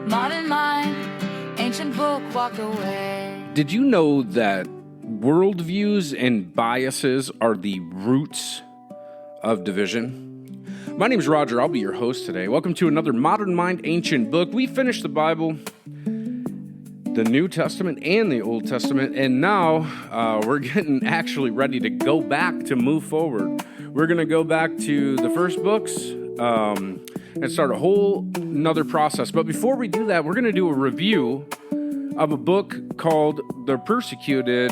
Modern mind, ancient book, walk away. Did you know that worldviews and biases are the roots of division? My name is Roger. I'll be your host today. Welcome to another Modern Mind, Ancient Book. We finished the Bible, the New Testament and the Old Testament, and now we're getting actually ready to go back to move forward. We're going to go back to the first books and start a whole another process. But before we do that, we're going to do a review of a book called The Persecuted,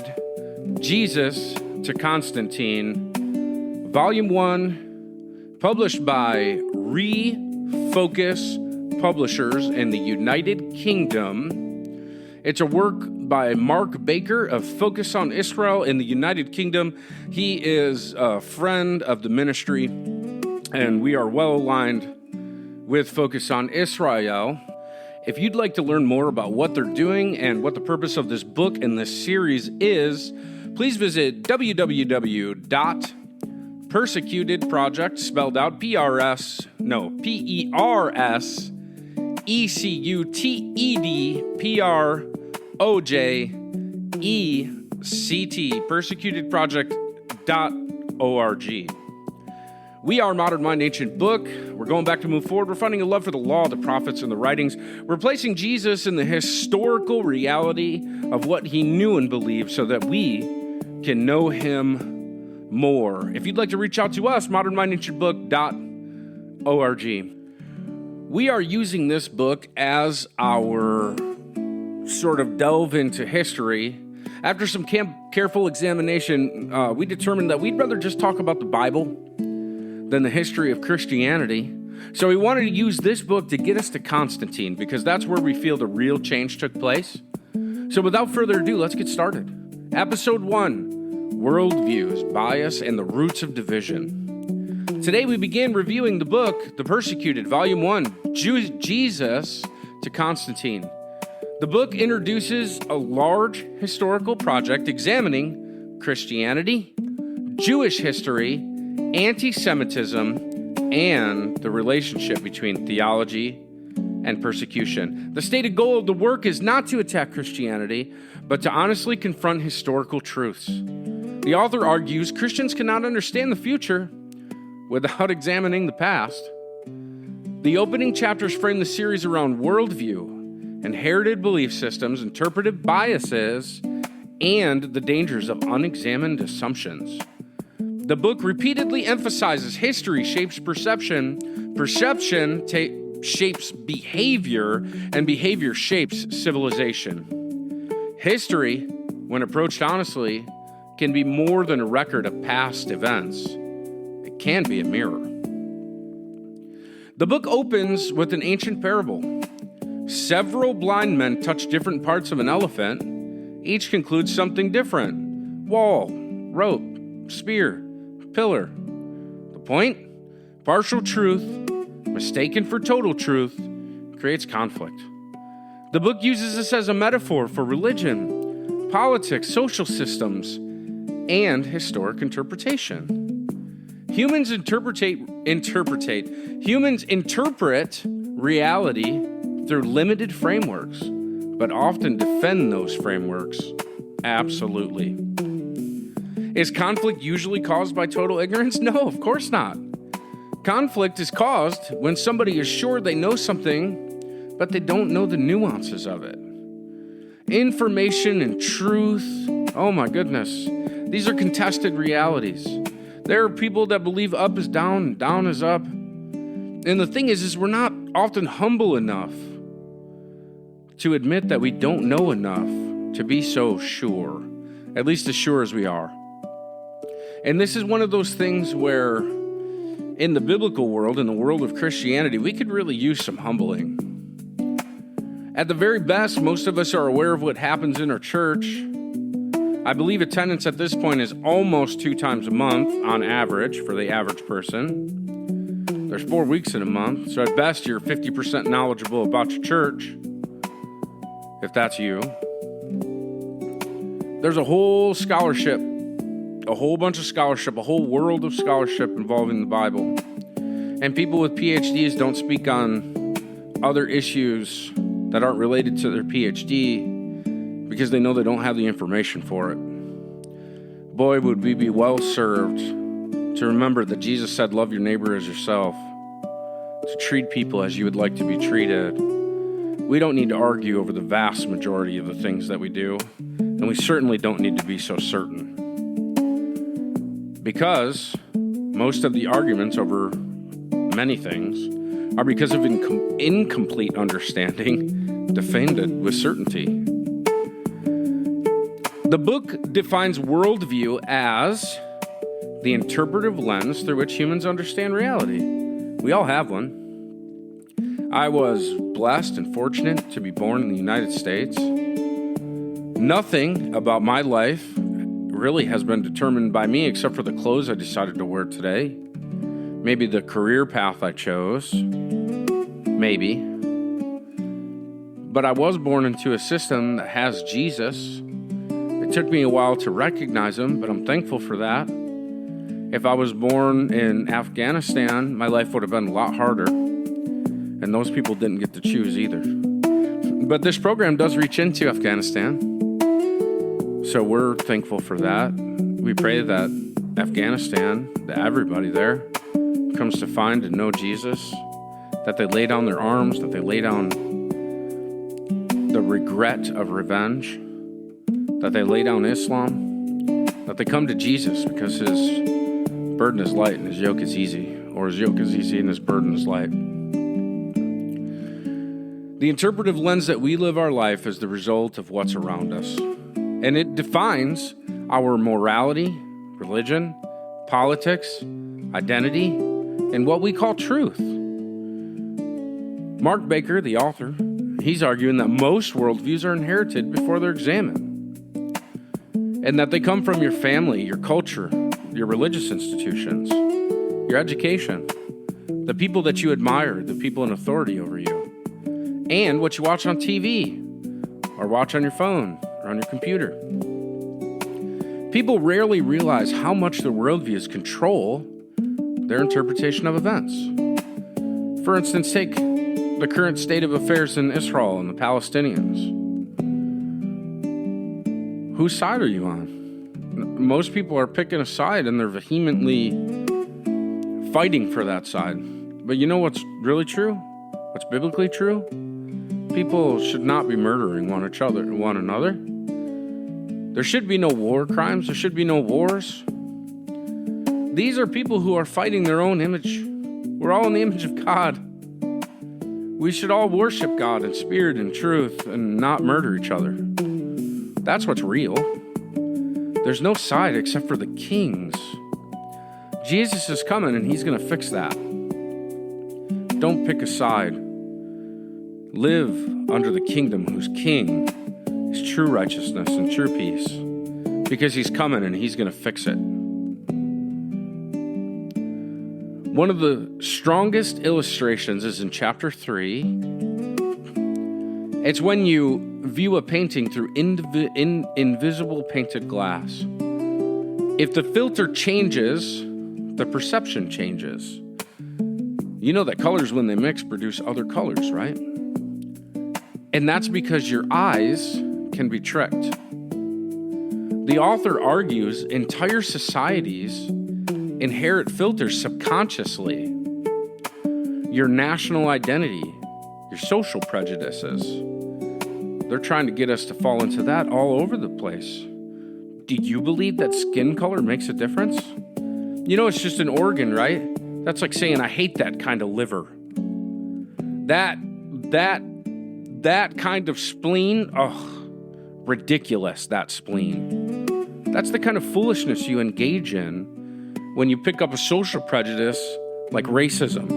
Jesus to Constantine, Volume 1, published by Refocus Publishers in the United Kingdom. It's a work by Mark Baker of Focus on Israel in the United Kingdom. He is a friend of the ministry, and we are well aligned with Focus on Israel. If you'd like to learn more about what they're doing and what the purpose of this book and this series is, please visit www.persecutedproject, spelled out P-R-S-E-C-U-T-E-D-P-R-O-J-E-C-T, persecutedproject.org. We are Modern Mind, Ancient Book. We're going back to move forward. We're finding a love for the law, the prophets, and the writings. We're placing Jesus in the historical reality of what he knew and believed so that we can know him more. If you'd like to reach out to us, modernmindancientbook.org. We are using this book as our sort of delve into history. After some careful examination, we determined that we'd rather just talk about the Bible than the history of Christianity. So we wanted to use this book to get us to Constantine, because that's where we feel the real change took place. So without further ado, let's get started. Episode 1, Worldviews, Bias, and the Roots of Division. Today we begin reviewing the book, The Persecuted, Volume 1, Jesus to Constantine. The book introduces a large historical project examining Christianity, Jewish history, anti-Semitism, and the relationship between theology and persecution. The stated goal of the work is not to attack Christianity, but to honestly confront historical truths. The author argues Christians cannot understand the future without examining the past. The opening chapters frame the series around worldview, inherited belief systems, interpretive biases, and the dangers of unexamined assumptions. The book repeatedly emphasizes history shapes perception, perception shapes behavior, and behavior shapes civilization. History, when approached honestly, can be more than a record of past events. It can be a mirror. The book opens with an ancient parable. Several blind men touch different parts of an elephant. Each concludes something different. Wall, rope, spear, pillar. The point? Partial truth, mistaken for total truth, creates conflict. The book uses this as a metaphor for religion, politics, social systems, and historic interpretation. Humans interpret reality through limited frameworks, but often defend those frameworks absolutely. Is conflict usually caused by total ignorance? No, of course not. Conflict is caused when somebody is sure they know something, but they don't know the nuances of it. Information and truth, oh my goodness, these are contested realities. There are people that believe up is down and down is up. And the thing is we're not often humble enough to admit that we don't know enough to be so sure, at least as sure as we are. And this is one of those things where in the biblical world, in the world of Christianity, we could really use some humbling. At the very best, most of us are aware of what happens in our church. I believe attendance at this point is almost 2 times a month on average for the average person. There's 4 weeks in a month, so at best you're 50% knowledgeable about your church, if that's you. There's a whole scholarship, a whole bunch of scholarship, a whole world of scholarship involving the Bible. And people with PhDs don't speak on other issues that aren't related to their PhD because they know they don't have the information for it. Boy, would we be well served to remember that Jesus said, love your neighbor as yourself, to treat people as you would like to be treated. We don't need to argue over the vast majority of the things that we do, and we certainly don't need to be so certain. Because most of the arguments over many things are because of incomplete understanding defended with certainty. The book defines worldview as the interpretive lens through which humans understand reality. We all have one. I was blessed and fortunate to be born in the United States. Nothing about my life really has been determined by me except for the clothes I decided to wear today. Maybe the career path I chose. Maybe. But I was born into a system that has Jesus. It took me a while to recognize him, but I'm thankful for that. If I was born in Afghanistan, my life would have been a lot harder. And those people didn't get to choose either. But this program does reach into Afghanistan. So we're thankful for that. We pray that Afghanistan, that everybody there comes to find and know Jesus, that they lay down their arms, that they lay down the regret of revenge, that they lay down Islam, that they come to Jesus because his burden is light and his yoke is easy, or his yoke is easy and his burden is light. The interpretive lens that we live our life is the result of what's around us, and it defines our morality, religion, politics, identity, and what we call truth. Mark Baker, the author, he's arguing that most worldviews are inherited before they're examined, and that they come from your family, your culture, your religious institutions, your education, the people that you admire, the people in authority over you, and what you watch on TV, or watch on your phone, or on your computer. People rarely realize how much their worldviews control their interpretation of events. For instance, take the current state of affairs in Israel and the Palestinians. Whose side are you on? Most people are picking a side and they're vehemently fighting for that side. But you know what's really true? What's biblically true? People should not be murdering one another. There should be no war crimes. There should be no wars. These are people who are fighting their own image. We're all in the image of God. We should all worship God in spirit and truth and not murder each other. That's what's real. There's no side except for the king's. Jesus is coming and he's going to fix that. Don't pick a side. Live under the kingdom whose king is true righteousness and true peace, because he's coming and he's going to fix it. One of the strongest illustrations is in chapter 3. It's when you view a painting through invisible painted glass. If the filter changes, the perception changes. You know that colors, when they mix, produce other colors, right? And that's because your eyes can be tricked. The author argues entire societies inherit filters subconsciously. Your national identity, your social prejudices. They're trying to get us to fall into that all over the place. Do you believe that skin color makes a difference? You know, it's just an organ, right? That's like saying, I hate that kind of liver. That kind of spleen, ridiculous, that spleen. That's the kind of foolishness you engage in when you pick up a social prejudice like racism.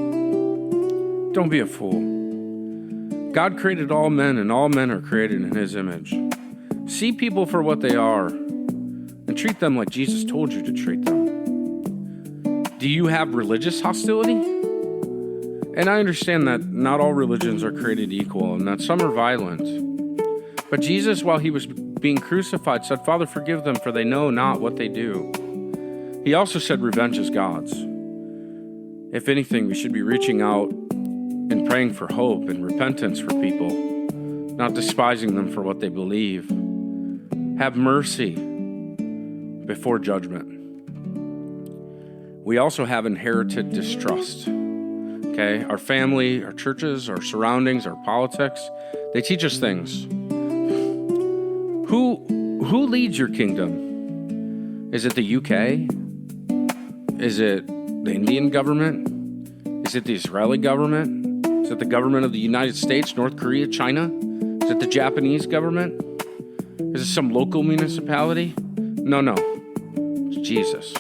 Don't be a fool. God created all men, and all men are created in his image. See people for what they are, and treat them like Jesus told you to treat them. Do you have religious hostility? And I understand that not all religions are created equal, and that some are violent. But Jesus, while he was being crucified, said, Father, forgive them, for they know not what they do. He also said, revenge is God's. If anything, we should be reaching out and praying for hope and repentance for people. not despising them for what they believe. Have mercy before judgment. We also have inherited distrust. Okay, our family, our churches, our surroundings, our politics, they teach us things. Who leads your kingdom? Is it the UK? Is it the Indian government? Is it the Israeli government? Is it the government of the United States, North Korea, China? Is it the Japanese government? Is it some local municipality? No. It's Jesus.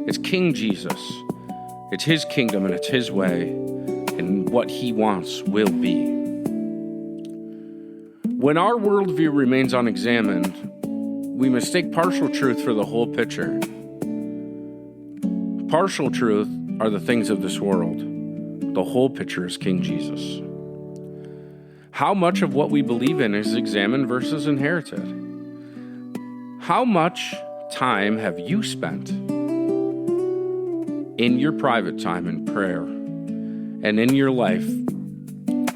It's King Jesus. It's his kingdom and it's his way, and what he wants will be. When our worldview remains unexamined, we mistake partial truth for the whole picture. Partial truth are the things of this world. The whole picture is King Jesus. How much of what we believe in is examined versus inherited? How much time have you spent in your private time in prayer and in your life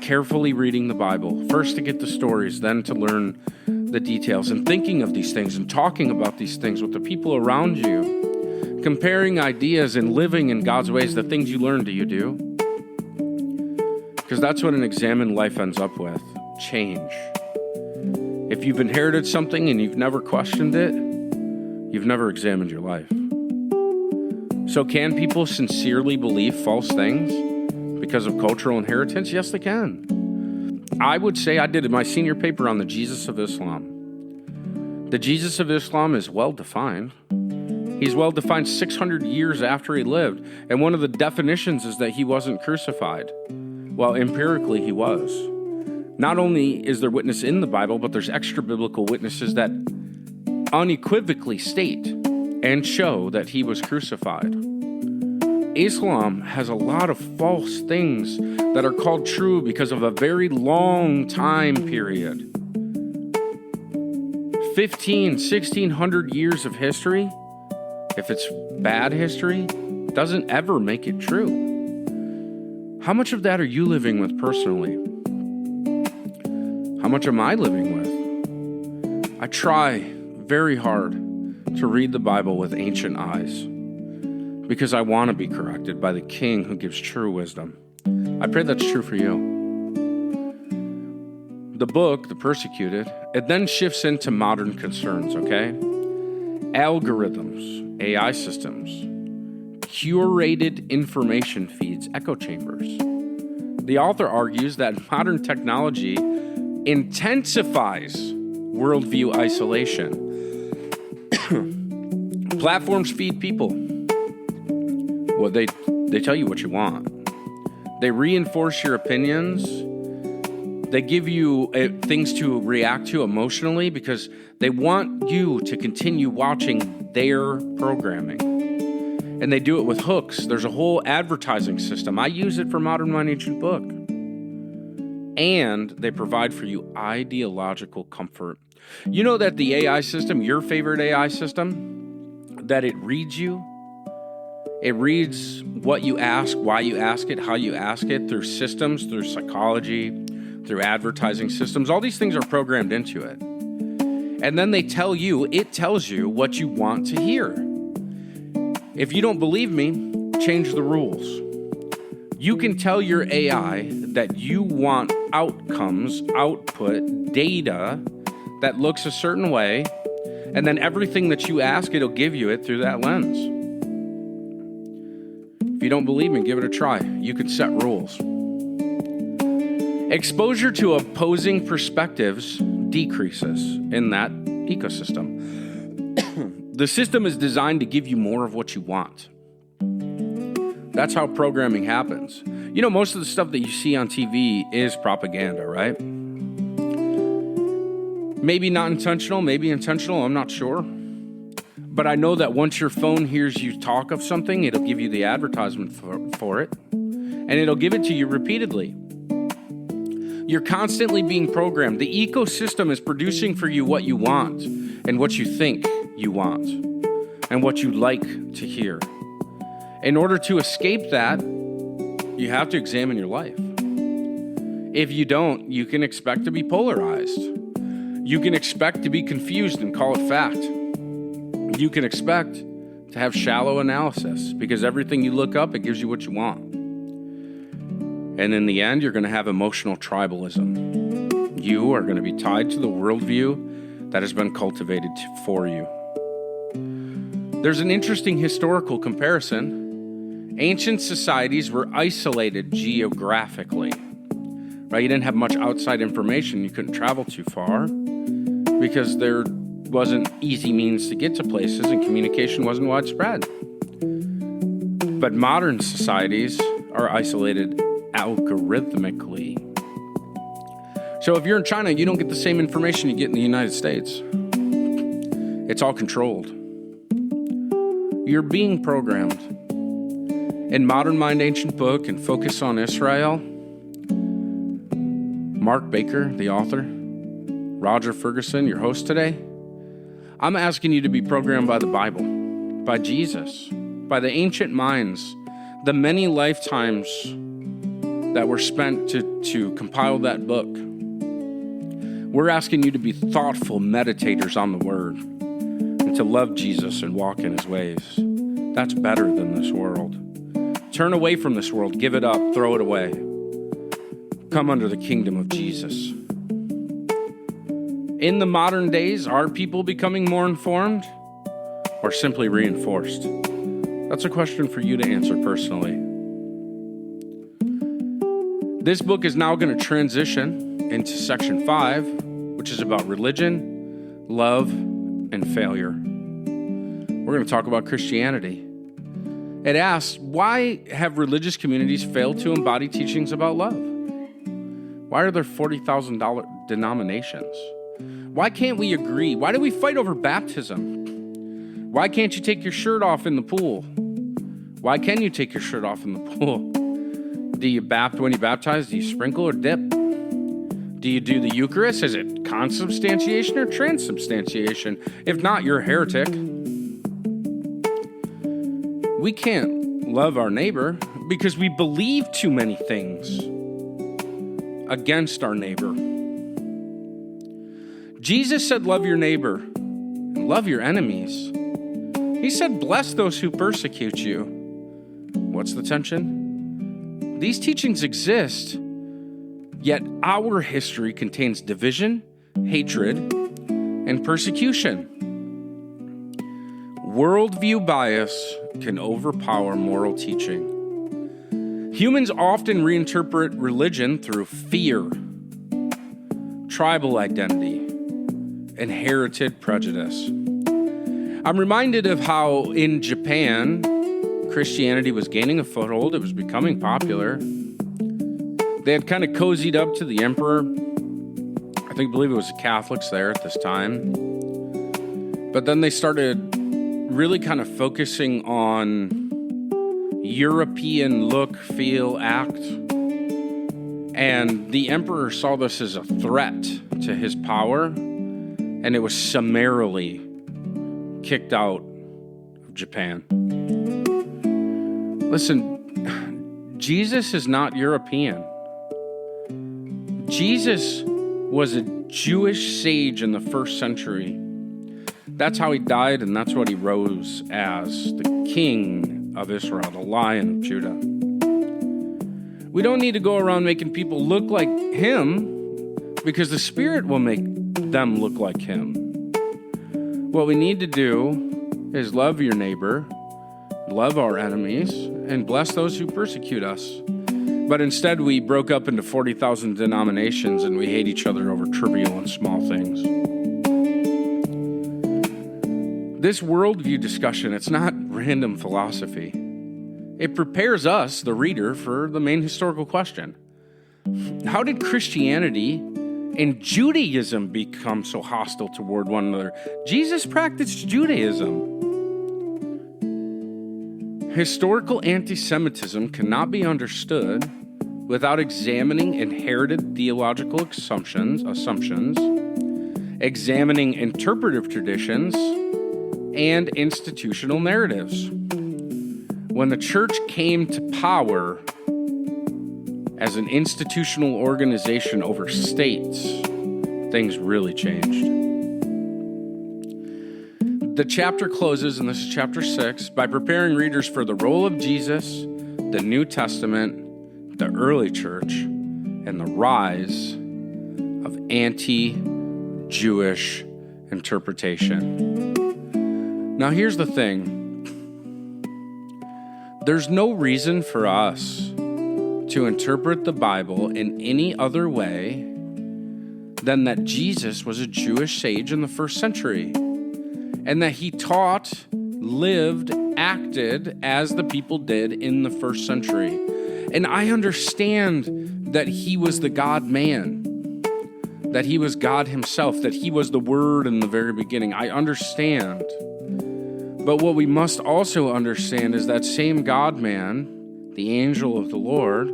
carefully reading the Bible, first to get the stories, then to learn the details, and thinking of these things and talking about these things with the people around you, comparing ideas and living in God's ways? The things you learn, do you do? Because that's what an examined life ends up with: change. If you've inherited something and you've never questioned it, you've never examined your life. So can people sincerely believe false things because of cultural inheritance? Yes, they can. I would say I did my senior paper on the Jesus of Islam. The Jesus of Islam is well-defined. He's well-defined 600 years after he lived. And one of the definitions is that he wasn't crucified. Well, empirically, he was. Not only is there witness in the Bible, but there's extra-biblical witnesses that unequivocally state and show that he was crucified. Islam has a lot of false things that are called true because of a very long time period. 1,600 years of history, if it's bad history, doesn't ever make it true. How much of that are you living with personally? How much am I living with? I try very hard to read the Bible with ancient eyes because I want to be corrected by the King who gives true wisdom. I pray that's true for you. The book, The Persecuted, it then shifts into modern concerns, okay? Algorithms, AI systems, curated information feeds, echo chambers. The author argues that modern technology intensifies worldview isolation. Platforms feed people. Well, they tell you what you want. They reinforce your opinions. They give you things to react to emotionally because they want you to continue watching their programming. And they do it with hooks. There's a whole advertising system. I use it for Modern Mind Ancient Book. And they provide for you ideological comfort. You know that the AI system, your favorite AI system, that it reads you. It reads what you ask, why you ask it, how you ask it, through systems, through psychology, through advertising systems. All these things are programmed into it. And then it tells you what you want to hear. If you don't believe me, change the rules. You can tell your AI that you want outcomes, output, data that looks a certain way, and then everything that you ask, it'll give you it through that lens. If you don't believe me, give it a try. You can set rules. Exposure to opposing perspectives decreases in that ecosystem. The system is designed to give you more of what you want. That's how programming happens. You know, most of the stuff that you see on TV is propaganda, right? Maybe not intentional, maybe intentional, I'm not sure. But I know that once your phone hears you talk of something, it'll give you the advertisement for it. And it'll give it to you repeatedly. You're constantly being programmed. The ecosystem is producing for you what you want and what you think you want and what you like to hear. In order to escape that, you have to examine your life. If you don't, you can expect to be polarized. You can expect to be confused and call it fact. You can expect to have shallow analysis because everything you look up, it gives you what you want. And in the end, you're going to have emotional tribalism. You are going to be tied to the worldview that has been cultivated for you. There's an interesting historical comparison. Ancient societies were isolated geographically. Right? You didn't have much outside information. You couldn't travel too far because there wasn't easy means to get to places and communication wasn't widespread. But modern societies are isolated algorithmically. So if you're in China, you don't get the same information you get in the United States. It's all controlled. You're being programmed. In Modern Mind, Ancient Book and Focus on Israel, Mark Baker, the author, Roger Ferguson, your host today, I'm asking you to be programmed by the Bible, by Jesus, by the ancient minds, the many lifetimes that were spent to compile that book. We're asking you to be thoughtful meditators on the Word and to love Jesus and walk in His ways. That's better than this world. Turn away from this world, give it up, throw it away. Come under the kingdom of Jesus. In the modern days, are people becoming more informed or simply reinforced? That's a question for you to answer personally. This book is now going to transition into section 5, which is about religion, love, and failure. We're going to talk about Christianity. It asks, why have religious communities failed to embody teachings about love? Why are there $40,000 denominations? Why can't we agree? Why do we fight over baptism? Why can't you take your shirt off in the pool? Why can you take your shirt off in the pool? When you baptize, do you sprinkle or dip? Do you do the Eucharist? Is it consubstantiation or transubstantiation? If not, you're a heretic. We can't love our neighbor because we believe too many things against our neighbor. Jesus said, love your neighbor and love your enemies. He said, bless those who persecute you. What's the tension? These teachings exist, yet our history contains division, hatred, and persecution. Worldview bias can overpower moral teaching. Humans often reinterpret religion through fear, tribal identity, inherited prejudice. I'm reminded of how in Japan, Christianity was gaining a foothold. It was becoming popular. They had kind of cozied up to the emperor. I believe it was the Catholics there at this time. But then they started really kind of focusing on European look, feel, act. And the emperor saw this as a threat to his power, and it was summarily kicked out of Japan. Listen, Jesus is not European. Jesus was a Jewish sage in the first century. That's how he died, and that's what he rose as, the King of Israel, the Lion of Judah. We don't need to go around making people look like him, because the Spirit will make them look like him. What we need to do is love your neighbor, love our enemies, and bless those who persecute us. But instead, we broke up into 40,000 denominations, and we hate each other over trivial and small things. This worldview discussion, it's not random philosophy. It prepares us, the reader, for the main historical question. How did Christianity and Judaism become so hostile toward one another? Jesus practiced Judaism. Historical anti-Semitism cannot be understood without examining inherited theological assumptions, examining interpretive traditions, and institutional narratives. When the church came to power, as an institutional organization over states, things really changed. The chapter closes, and this is chapter 6, by preparing readers for the role of Jesus, the New Testament, the early church, and the rise of anti-Jewish interpretation. Now, here's the thing. There's no reason for us to interpret the Bible in any other way than that Jesus was a Jewish sage in the first century, and that he taught, lived, acted as the people did in the first century. And I understand that he was the God-man, that he was God himself, that he was the Word in the very beginning. I understand. But what we must also understand is that same God-man, the angel of the Lord,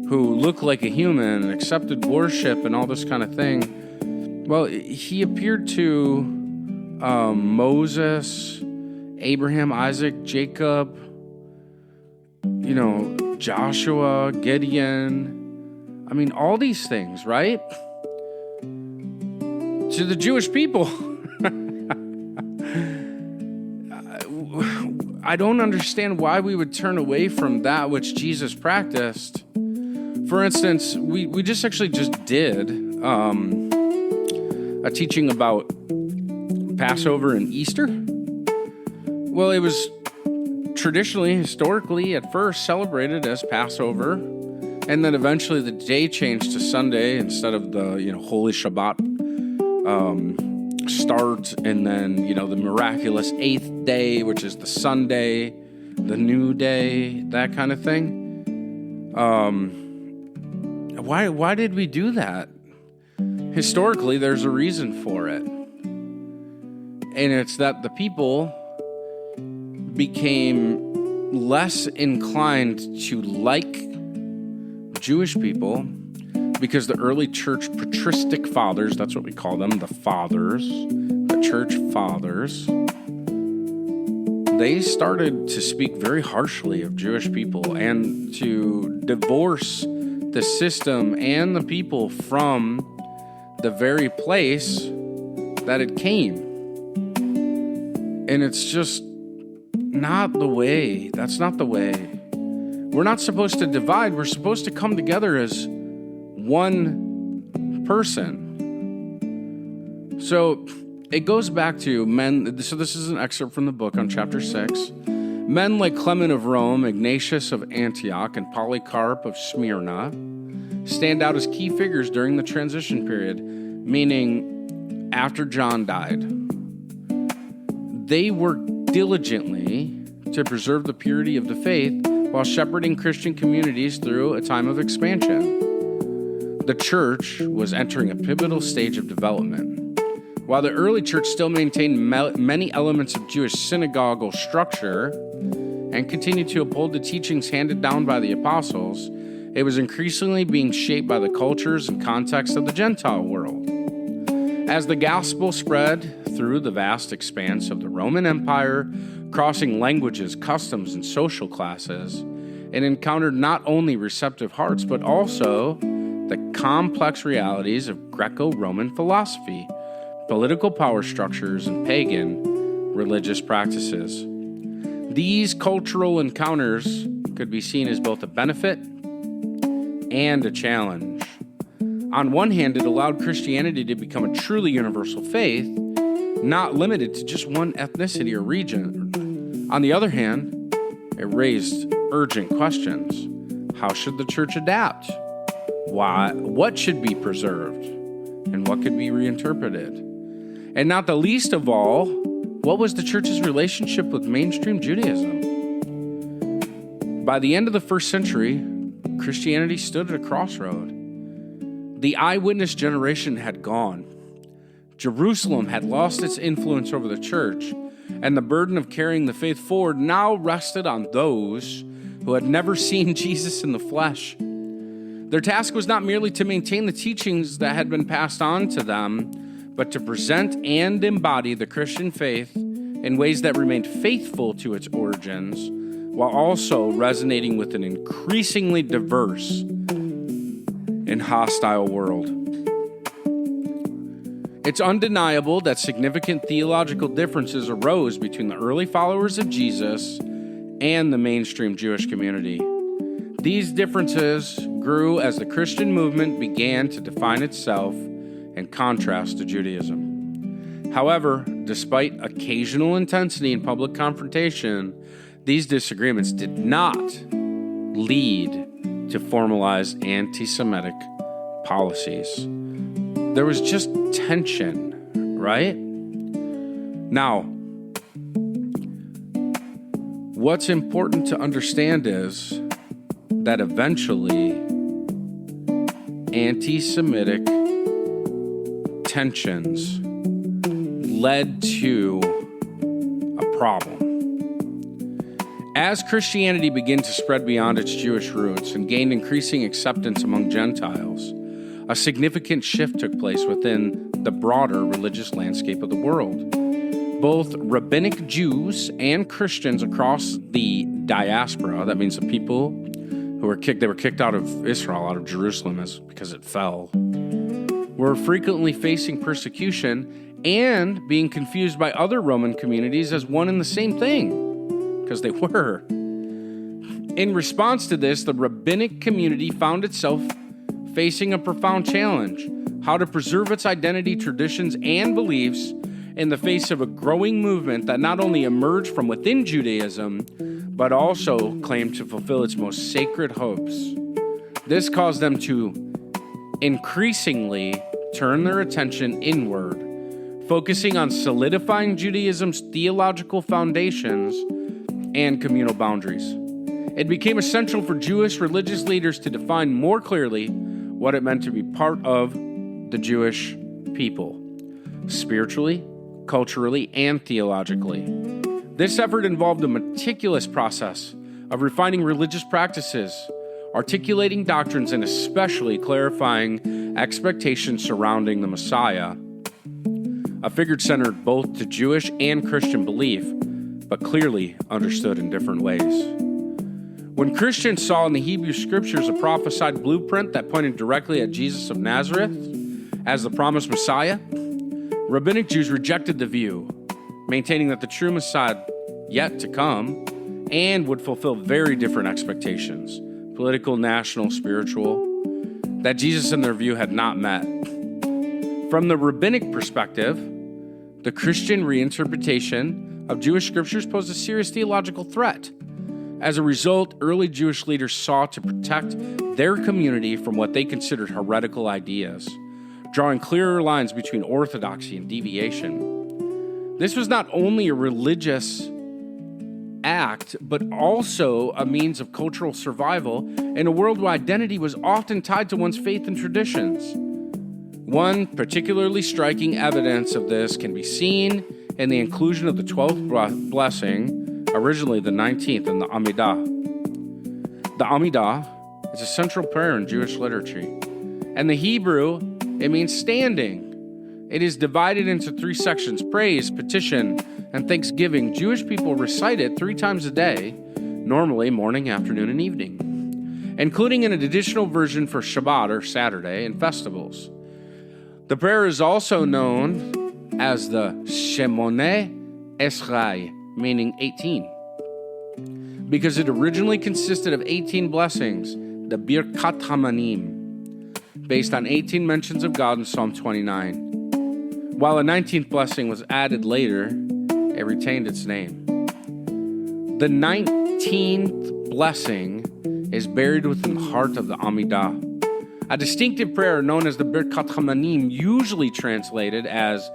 who looked like a human and accepted worship and all this kind of thing, well, he appeared to Moses, Abraham, Isaac, Jacob, Joshua, Gideon. I mean, all these things, right? To the Jewish people. I don't understand why we would turn away from that which Jesus practiced. For instance, we just did a teaching about Passover and Easter. Well, it was traditionally, historically, at first celebrated as Passover, and then eventually the day changed to Sunday instead of the Holy Shabbat start, and then the miraculous 8th day, which is the Sunday, the new day, that kind of thing. Why did we do that? Historically, there's a reason for it. And it's that the people became less inclined to like Jewish people because the early church patristic fathers, that's what we call them, the fathers, the church fathers, they started to speak very harshly of Jewish people and to divorce the system and the people from the very place that it came. And it's just not the way. That's not the way. We're not supposed to divide. We're supposed to come together as one person. So it goes back to men. So this is an excerpt from the book on chapter 6. Men like Clement of Rome, Ignatius of Antioch, and Polycarp of Smyrna stand out as key figures during the transition period, meaning after John died. They worked diligently to preserve the purity of the faith while shepherding Christian communities through a time of expansion. The church was entering a pivotal stage of development. While the early church still maintained many elements of Jewish synagogal structure and continued to uphold the teachings handed down by the apostles, it was increasingly being shaped by the cultures and context of the Gentile world. As the gospel spread through the vast expanse of the Roman Empire, crossing languages, customs, and social classes, it encountered not only receptive hearts, but also the complex realities of Greco-Roman philosophy, political power structures, and pagan religious practices. These cultural encounters could be seen as both a benefit and a challenge. On one hand, it allowed Christianity to become a truly universal faith, not limited to just one ethnicity or region. On the other hand, it raised urgent questions. How should the church adapt? What should be preserved? And what could be reinterpreted? And not the least of all, what was the church's relationship with mainstream Judaism? By the end of the first century, Christianity stood at a crossroad. The eyewitness generation had gone. Jerusalem had lost its influence over the church, and the burden of carrying the faith forward now rested on those who had never seen Jesus in the flesh. Their task was not merely to maintain the teachings that had been passed on to them, but to present and embody the Christian faith in ways that remained faithful to its origins, while also resonating with an increasingly diverse and hostile world. It's undeniable that significant theological differences arose between the early followers of Jesus and the mainstream Jewish community. These differences grew as the Christian movement began to define itself in contrast to Judaism. However, despite occasional intensity in public confrontation, these disagreements did not lead to formalized anti-Semitic policies. There was just tension, right? Now, what's important to understand is that eventually anti-Semitic tensions led to a problem. As Christianity began to spread beyond its Jewish roots and gained increasing acceptance among Gentiles, a significant shift took place within the broader religious landscape of the world. Both rabbinic Jews and Christians across the diaspora, that means the people who were kicked out of Israel, out of Jerusalem because it fell, were frequently facing persecution and being confused by other Roman communities as one and the same thing, because they were. In response to this, the rabbinic community found itself facing a profound challenge: how to preserve its identity, traditions, and beliefs in the face of a growing movement that not only emerged from within Judaism, but also claimed to fulfill its most sacred hopes. This caused them to increasingly turn their attention inward, focusing on solidifying Judaism's theological foundations and communal boundaries. It became essential for Jewish religious leaders to define more clearly what it meant to be part of the Jewish people, spiritually, culturally, and theologically. This effort involved a meticulous process of refining religious practices, articulating doctrines, and especially clarifying expectations surrounding the Messiah, a figure centered both to Jewish and Christian belief, but clearly understood in different ways. When Christians saw in the Hebrew Scriptures a prophesied blueprint that pointed directly at Jesus of Nazareth as the promised Messiah, rabbinic Jews rejected the view, maintaining that the true Messiah yet to come and would fulfill very different expectations, political, national, spiritual, that Jesus in their view had not met. From the rabbinic perspective, the Christian reinterpretation of Jewish scriptures posed a serious theological threat. As a result, early Jewish leaders sought to protect their community from what they considered heretical ideas, drawing clearer lines between orthodoxy and deviation. This was not only a religious act, but also a means of cultural survival in a world where identity was often tied to one's faith and traditions. One particularly striking evidence of this can be seen in the inclusion of the 12th blessing, originally the 19th, in the Amidah. The Amidah is a central prayer in Jewish liturgy. And the Hebrew, it means standing. It is divided into 3 sections: praise, petition, and thanksgiving. Jewish people recite it 3 times a day, normally morning, afternoon, and evening, including an additional version for Shabbat or Saturday and festivals. The prayer is also known as the Shemoneh Esrei, meaning 18, because it originally consisted of 18 blessings, the Birkat Hamanim, based on 18 mentions of God in Psalm 29. While a 19th blessing was added later, it retained its name. The 19th blessing is buried within the heart of the Amidah, a distinctive prayer known as the Birkat Hamanim, usually translated as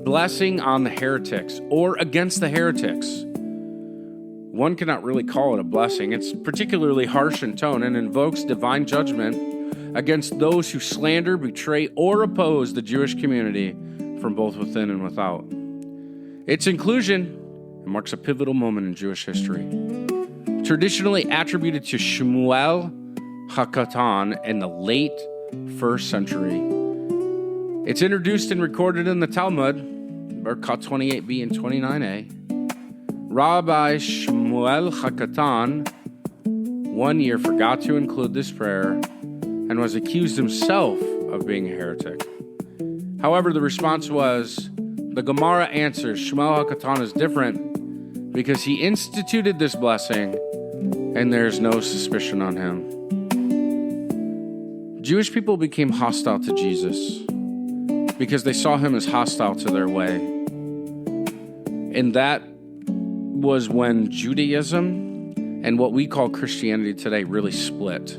blessing on the heretics or against the heretics. One cannot really call it a blessing. It's particularly harsh in tone and invokes divine judgment against those who slander, betray, or oppose the Jewish community from both within and without. Its inclusion marks a pivotal moment in Jewish history, traditionally attributed to Shmuel HaKatan in the late 1st century. It's introduced and recorded in the Talmud, Birkat 28b and 29a. Rabbi Shmuel Shmuel HaKatan 1 year forgot to include this prayer and was accused himself of being a heretic. However, the response was, the Gemara answers Shmuel HaKatan is different because he instituted this blessing and there's no suspicion on him. Jewish people became hostile to Jesus because they saw him as hostile to their way. And that was when Judaism and what we call Christianity today really split.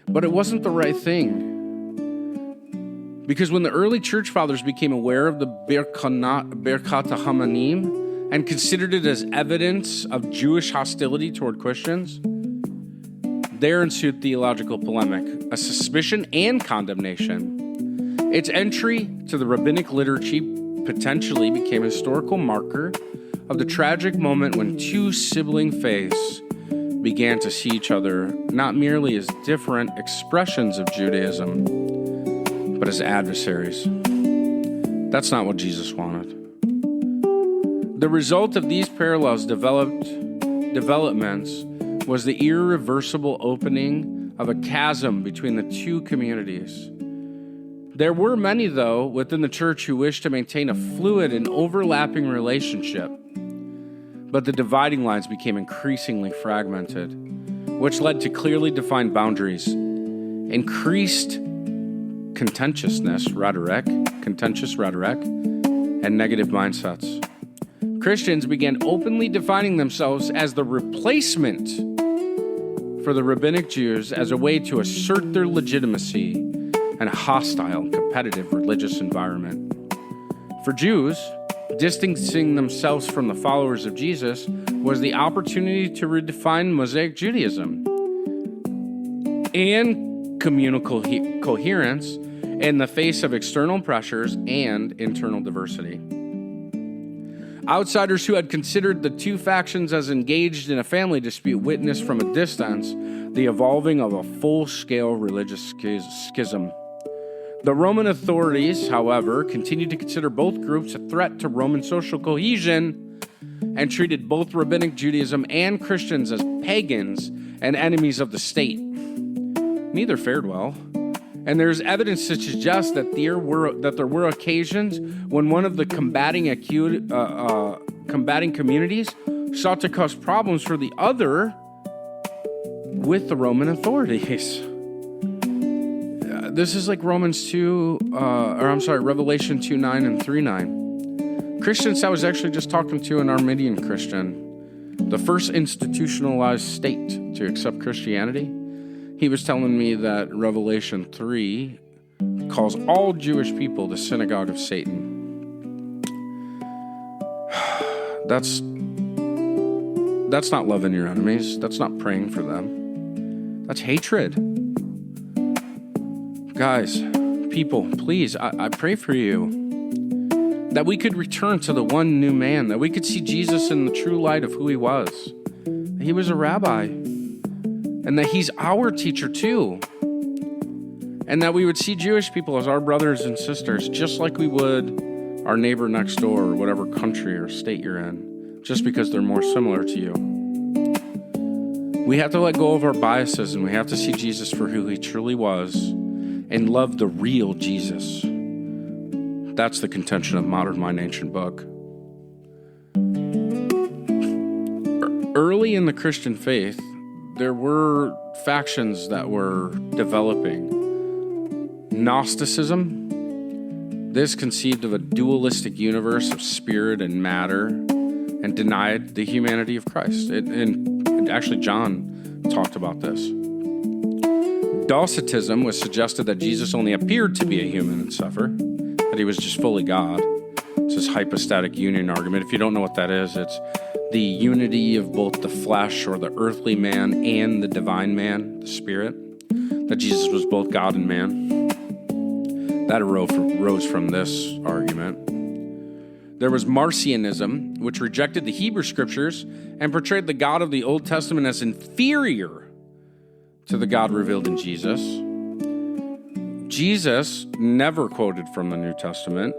But it wasn't the right thing. Because when the early church fathers became aware of the Birkat HaHamanim and considered it as evidence of Jewish hostility toward Christians, there ensued theological polemic, a suspicion and condemnation. Its entry to the rabbinic liturgy potentially became a historical marker of the tragic moment when two sibling faiths began to see each other not merely as different expressions of Judaism, but as adversaries. That's not what Jesus wanted. The result of these parallels developments was the irreversible opening of a chasm between the two communities. There were many, though, within the church who wished to maintain a fluid and overlapping relationship, but the dividing lines became increasingly fragmented, which led to clearly defined boundaries, increased contentious rhetoric, and negative mindsets. Christians began openly defining themselves as the replacement for the rabbinic Jews as a way to assert their legitimacy in a hostile, competitive religious environment. For Jews, distancing themselves from the followers of Jesus was the opportunity to redefine Mosaic Judaism and communal coherence in the face of external pressures and internal diversity. Outsiders who had considered the two factions as engaged in a family dispute witnessed from a distance the evolving of a full-scale religious schism. The Roman authorities, however, continued to consider both groups a threat to Roman social cohesion and treated both rabbinic Judaism and Christians as pagans and enemies of the state. Neither fared well. And there's evidence to suggest that there were occasions when one of the combating communities sought to cause problems for the other with the Roman authorities. This is like Revelation 2:9 and 3:9. Christians I was actually just talking to an Armenian Christian, the first institutionalized state to accept Christianity. He was telling me that Revelation 3 calls all Jewish people the synagogue of Satan. That's not loving your enemies. That's not praying for them. That's hatred. Guys, people, please, I pray for you that we could return to the one new man, that we could see Jesus in the true light of who he was. He was a rabbi. And that he's our teacher too. And that we would see Jewish people as our brothers and sisters, just like we would our neighbor next door or whatever country or state you're in, just because they're more similar to you. We have to let go of our biases and we have to see Jesus for who he truly was and love the real Jesus. That's the contention of Modern Mind Ancient Book. Early in the Christian faith, there were factions that were developing. Gnosticism, this conceived of a dualistic universe of spirit and matter and denied the humanity of Christ. And actually John talked about this. Docetism was suggested that Jesus only appeared to be a human and suffer, that he was just fully God. It's this hypostatic union argument. If you don't know what that is, it's the unity of both the flesh or the earthly man and the divine man, the spirit, that Jesus was both God and man. That arose from this argument. There was Marcionism, which rejected the Hebrew scriptures and portrayed the God of the Old Testament as inferior to the God revealed in Jesus. Jesus never quoted from the New Testament.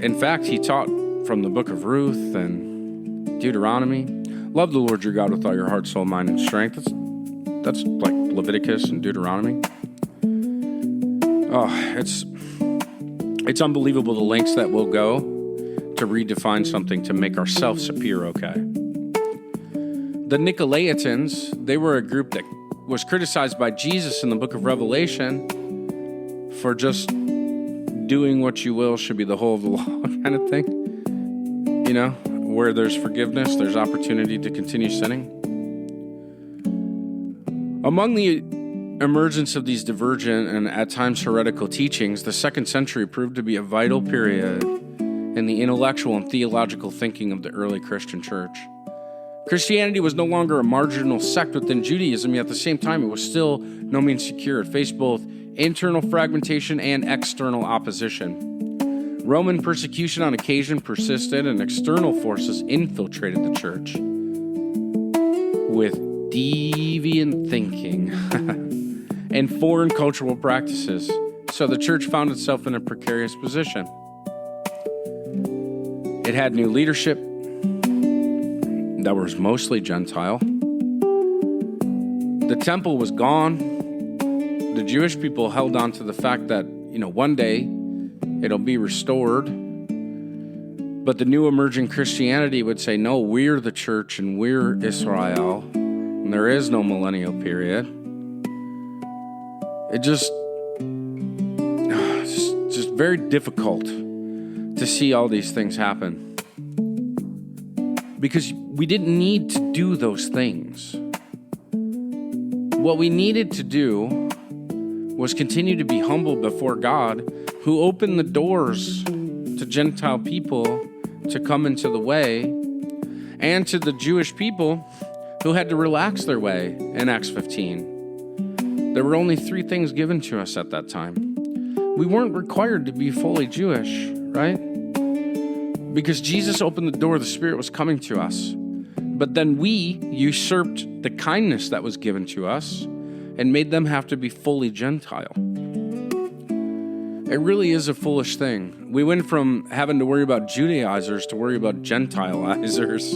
In fact, he taught from the book of Ruth and Deuteronomy. Love the Lord your God with all your heart, soul, mind, and strength. That's like Leviticus and Deuteronomy. Oh, it's unbelievable the lengths that we'll go to redefine something to make ourselves appear okay. The Nicolaitans, they were a group that was criticized by Jesus in the book of Revelation for just doing what you will should be the whole of the law kind of thing. You know, where there's forgiveness, there's opportunity to continue sinning. Among the emergence of these divergent and at times heretical teachings, the 2nd century proved to be a vital period in the intellectual and theological thinking of the early Christian church. Christianity was no longer a marginal sect within Judaism, yet at the same time it was still no means secure. It faced both internal fragmentation and external opposition. Roman persecution on occasion persisted, and external forces infiltrated the church with deviant thinking and foreign cultural practices. So the church found itself in a precarious position. It had new leadership that was mostly Gentile. The temple was gone. The Jewish people held on to the fact that, one day it'll be restored. But the new emerging Christianity would say, no, we're the church and we're Israel. And there is no millennial period. It's just very difficult to see all these things happen. Because we didn't need to do those things. What we needed to do was continue to be humble before God, who opened the doors to Gentile people to come into the way, and to the Jewish people who had to relax their way in Acts 15. There were only 3 things given to us at that time. We weren't required to be fully Jewish, right? Because Jesus opened the door, the Spirit was coming to us. But then we usurped the kindness that was given to us and made them have to be fully Gentile. It really is a foolish thing. We went from having to worry about Judaizers to worry about Gentilizers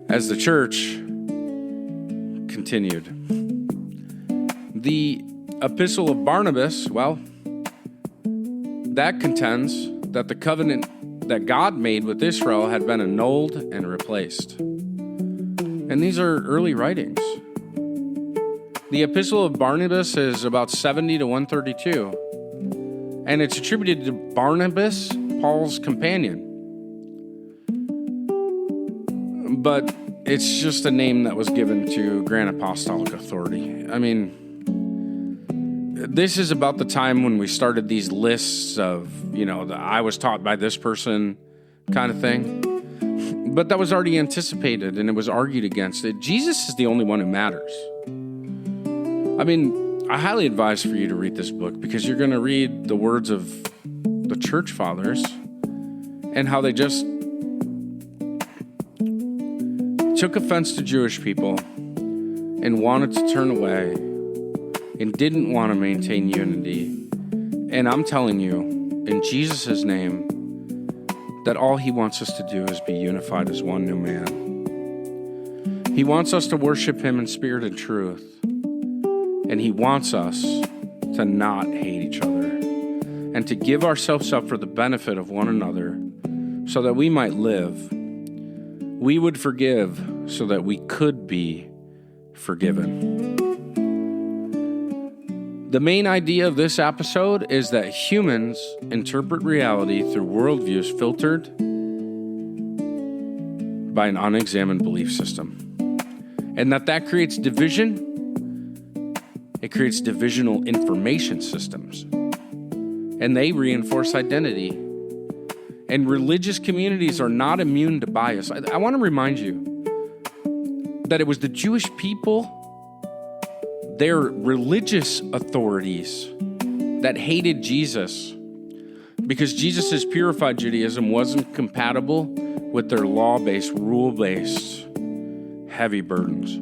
as the church continued. The Epistle of Barnabas, that contends that the covenant that God made with Israel had been annulled and replaced. And these are early writings. The Epistle of Barnabas is about 70 to 132. And it's attributed to Barnabas, Paul's companion. But it's just a name that was given to grant apostolic authority. I mean, this is about the time when we started these lists of, I was taught by this person kind of thing. But that was already anticipated and it was argued against it. Jesus is the only one who matters. I mean, I highly advise for you to read this book because you're going to read the words of the church fathers and how they just took offense to Jewish people and wanted to turn away and didn't want to maintain unity. And I'm telling you, in Jesus' name, that all he wants us to do is be unified as one new man. He wants us to worship him in spirit and truth. And he wants us to not hate each other and to give ourselves up for the benefit of one another so that we might live. We would forgive so that we could be forgiven. The main idea of this episode is that humans interpret reality through worldviews filtered by an unexamined belief system. And that creates division. It creates divisional information systems. And they reinforce identity. And religious communities are not immune to bias. I want to remind you that it was the Jewish people, their religious authorities, that hated Jesus because Jesus' purified Judaism wasn't compatible with their law-based, rule-based, heavy burdens.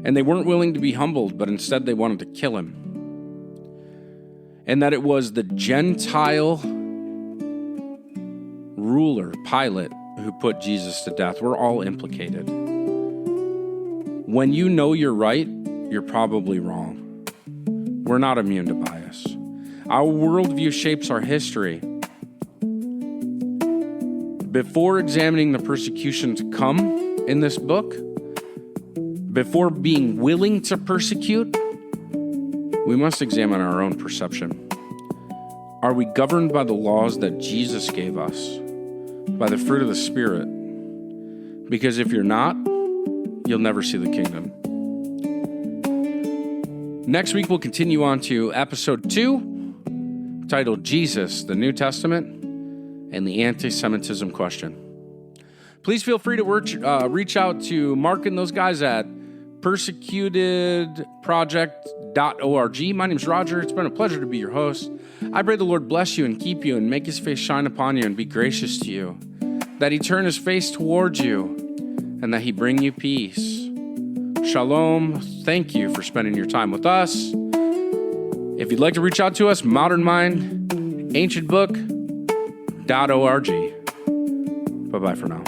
And they weren't willing to be humbled, but instead they wanted to kill him. And that it was the Gentile ruler, Pilate, who put Jesus to death. We're all implicated. When you know you're right, you're probably wrong. We're not immune to bias. Our worldview shapes our history. Before examining the persecution to come in this book, before being willing to persecute, we must examine our own perception. Are we governed by the laws that Jesus gave us, by the fruit of the Spirit? Because if you're not, you'll never see the kingdom. Next week, we'll continue on to episode 2, titled Jesus, the New Testament, and the Anti-Semitism Question. Please feel free to reach out to Mark and those guys at persecutedproject.org. My name's Roger. It's been a pleasure to be your host. I pray the Lord bless you and keep you and make his face shine upon you and be gracious to you, that he turn his face towards you and that he bring you peace. Shalom. Thank you for spending your time with us. If you'd like to reach out to us, Modern Mind, ancientbook.org. Bye-bye for now.